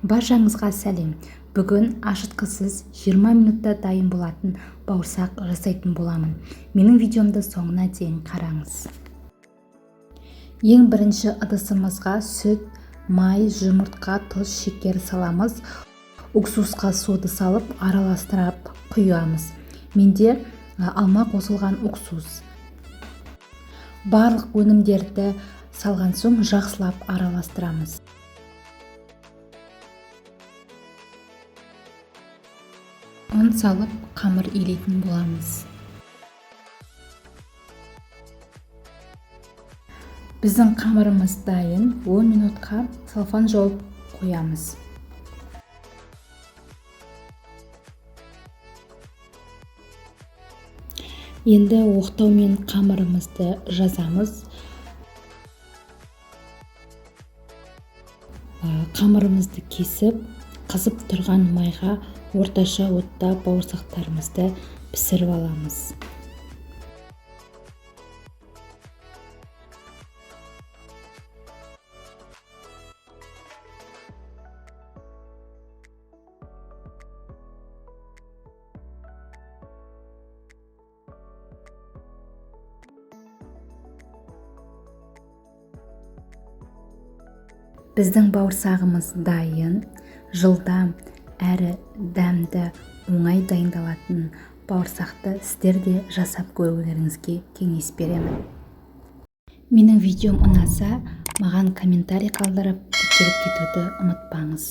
Баршаңызға сәлем. Бүгін ашытқысыз 20 минутта дайын болатын бауырсақ жасайтын боламын. Менің видеомды соңына дейін қараңыз. Ең бірінші ыдысымызға сүт, май, жұмыртқа, тұз, шекер саламыз. Уксусқа суды салып араластырып құямыз. Менде алма қосылған уксус. Барлық өнімдерді салған соң жақсылап араластырамыз. ұн салып қамыр илейтін боламыз. Біздің қамырымыз дайын. 10 минутқа салфан жауып қоямыз. Енді оқтаумен қамырымызды жазамыз. Қамырымызды кесіп, қызып тұрған майға орташа отта бауырсақтарымызды пісіріп аламыз. Біздің бауырсағымыз дайын. Жылдам әрі дәмді, оңай дайындалатын бауырсақты сіздер де жасап көрулеріңізге кеңес беремін. Менің видеом ұнаса, маған комментарий қалдырып, тіркеліп кетуді ұмытпаңыз.